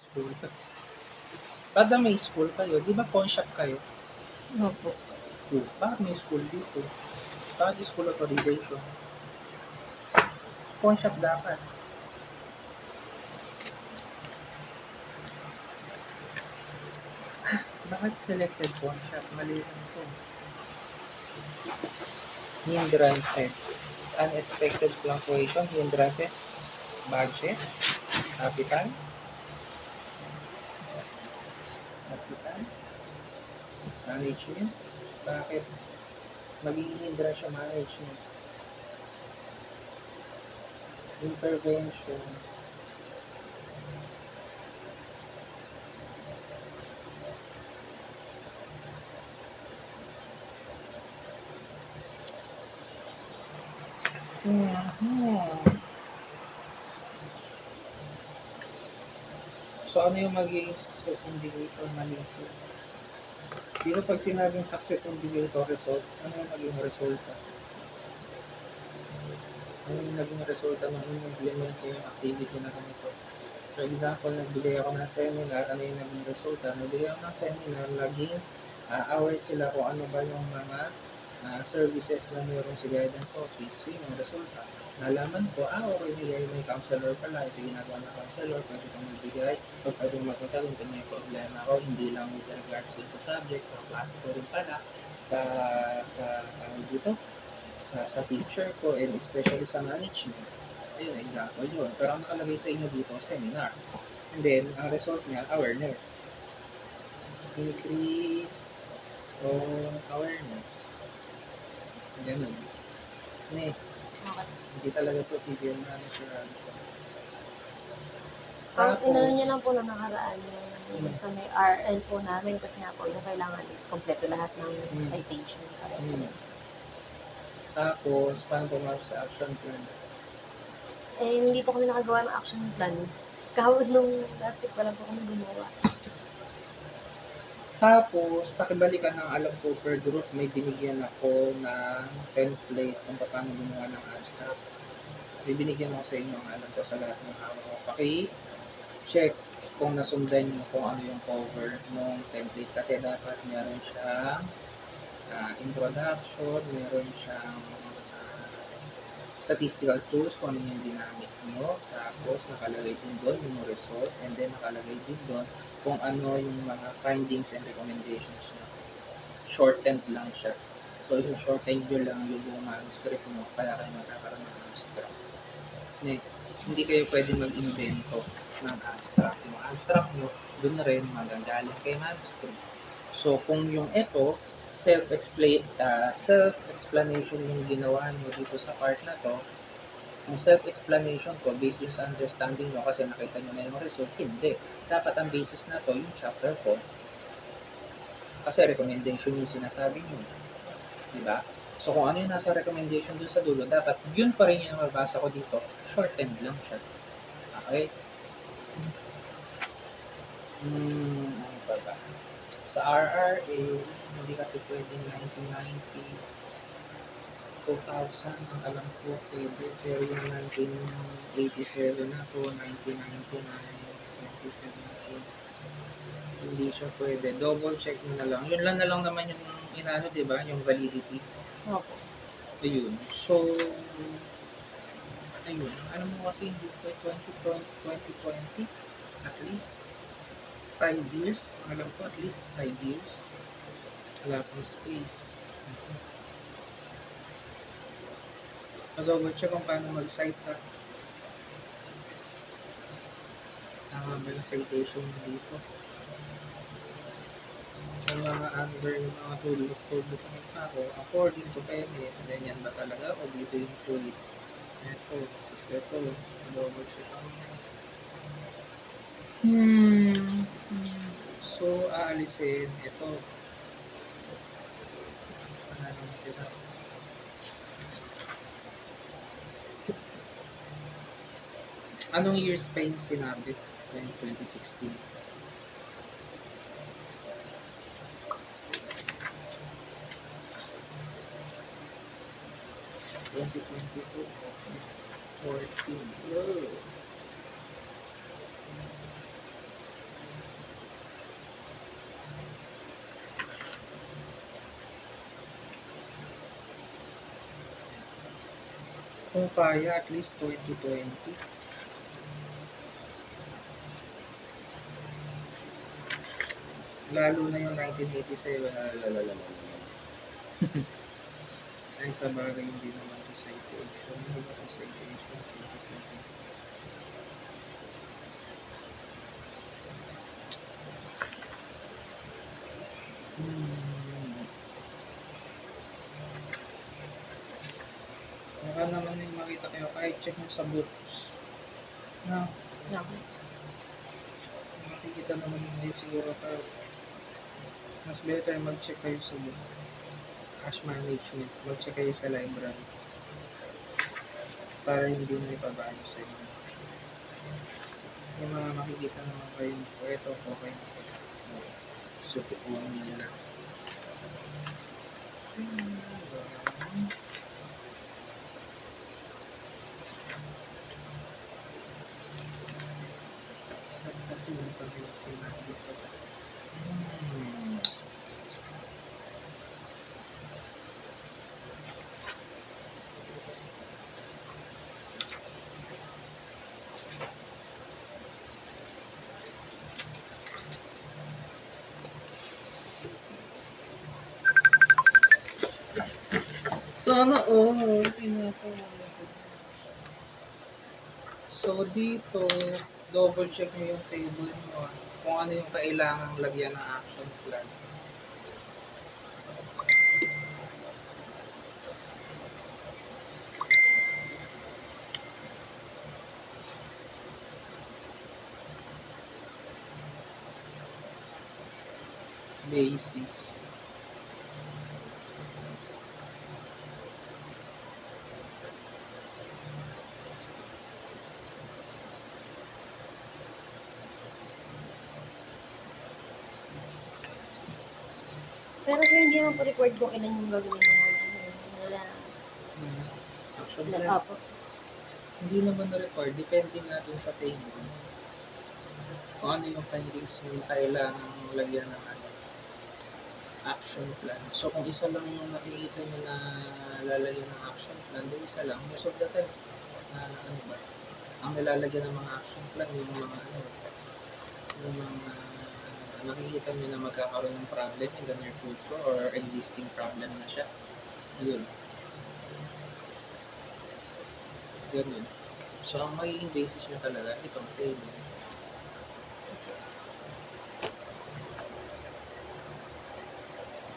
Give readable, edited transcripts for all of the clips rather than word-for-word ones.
School ka. Kada may school kayo, di ba pawn shop kayo? Opo. Bakit may school dito? Bakit school authorization? Pawn shop dapat. Bakit selected pawn shop? Mali lang ito. Hindrances. Unexpected fluctuation. Hindrances. Budget. Capital. Capital. Management. Bakit magiging hindrance yung management? Intervention. So, ano yung magiging success indicator maliit? Di ba pag sinabing success indicator result, ano yung magiging resulta? Ano yung naging resulta nung in-implement ko yung activity na ganito? For example, nagbigay ako ng seminar, ano yung naging resulta? Nagbigay ako ng seminar, naging aware sila kung ano ba yung mga services na meron sa guidance office. Yun yung resulta. Nalaman ko, okay, may counselor pala. Ito ginagawa ng counselor, pwede kong magbigay, o pwede magpunta kung ito may problema ko, hindi lang with regards sa subject, sa klase ko rin pala, dito, sa teacher ko, and especially sa management. Ayun, example yun. Pero ang nakalagay sa inyo dito, seminar. And then, ang result niya, awareness. Increase on awareness. Ganun. Ne, Okay. hindi talaga to figure manager. Ang Tapos, inano niya lang po nung nakaraan yung sa may RL po namin kasi nga po yung kailangan kompleto lahat ng citation sa references. Tapos, paano pumasok sa action plan? Eh, hindi po kami nakagawa ng action plan. Kahapon nung last week pa lang po kami gumawa. Tapos, pakibalikan ng alam ko per group, may binigyan ako ng template kung paano gumawa ng abstract. May binigyan ako sa inyo ang alam ko sa lahat ng hawak ko. Paki-check kung nasundan nyo kung ano yung cover ng template kasi dapat meron siyang introduction, meron siyang statistical tools kung ano yung ginamit nyo, tapos nakalagay din doon yung result, and then nakalagay din doon kung ano yung mga findings and recommendations nyo. Shortened lang siya. So, yung shortened nyo lang yung buong manuscript mo, kaya kayo magkakaroon ng abstract. Hindi kayo pwede mag-invento ng abstract. Yung abstract nyo, doon na rin magagaling kay manuscript. So, kung yung ito, self-explanation yung ginawa nyo dito sa part na to, yung self-explanation ko, based yung sa understanding nyo kasi nakita nyo na yung result, hindi. Dapat ang basis na to, yung chapter ko, kasi recommendation yung sinasabi nyo. Diba? So, kung ano yung nasa recommendation dun sa dulo, dapat yun pa rin yung mabasa ko dito. Shortened lang siya. Okay? Ano pa ba? Sa RRA, hindi kasi pwedeng 1990, 2000, ang alam ko pwede. Pero yung 1987 na to, 1999, 2017, hindi siya pwede. Double check mo na lang. Yun lang na lang naman yung inano, di ba? Yung validity. Opo. Ayun. So, ayun. Alam mo kasi hindi ko 2020, at least 5 years. Alam ko at least 5 years. Wala pang space. Mag-double check kung paano mag-cite ka. Tama ba yung citation dito? Yung mga under, yung mga tulog ako, according to Kenneth, ganyan ba talaga o dito yung tulit? Ito, tapos ito, double check ako. So, aalisin ito. Ano naman sila? Anong years pa yung sinabi? 2016. (2022) 14. Whoa. Kung kaya, at least 2020. Lalo na yung 1987, lalalala. Ay, sa bagay, hindi naman to citation. Hindi ba to citation? 27. Baka naman may makita kayo, kahit check mo sa books. Na, Okay. makikita naman hindi siguro kayo. Mas better mag-check kayo sa book. Cash management. Mag-check kayo sa library. Para hindi na ipabago sa inyo. Yung mga makikita naman kayo, ito, okay. Sutukuhan nyo na. Kasi yung pag-iisip natin dito. Sana So dito, double check nyo yung table nyo kung ano yung kailangang lagyan ng action plan. Basis. Pero sir, hindi naman po record kung ilan yung gagawin na Action na plan. opo. Hindi naman na-record. Depende nga dun sa table. Kung ano yung findings mo kailangang lagyan ng action plan. So kung isa lang yung nakikita nyo na lalagyan ng action plan, then isa lang. Most of the time, ano ba? Ang nilalagyan ng mga action plan, yung mga yung mga nakikita nyo na magkakaroon ng problem in the near future or existing problem na siya. Yun. Ganun. So, ang magiging basis nyo talaga, itong table.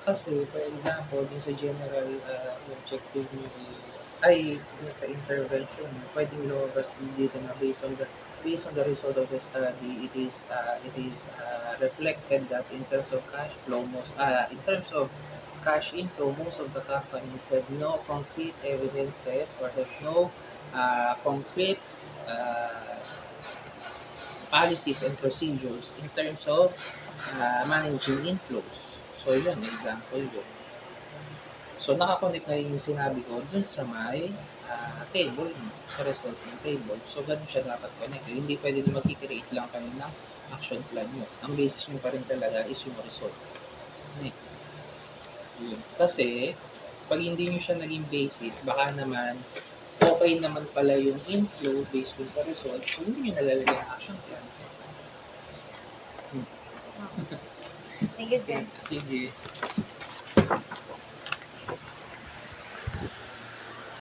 Kasi, for example, dun sa general objective nyo ay sa intervention, pwedeng lumabas dito na based on the result of the study, it is reflected that in terms of cash flow, in terms of cash inflow, most of the companies have no concrete evidences or have no concrete uh, policies and procedures in terms of managing inflows. So, yun, example yun. So, nakakonect na yung sinabi ko dun sa may table, sa result ng table. So, ganun siya dapat connect. Hindi pwede na mag-create lang kayo ng action plan nyo. Ang basis nyo pa rin talaga is yung result. Okay. Yun. Kasi, pag hindi nyo siya naging basis, baka naman, okay naman pala yung inflow based dun sa result, so hindi nyo nalalagay ng action plan. Thank you, sir. Sige.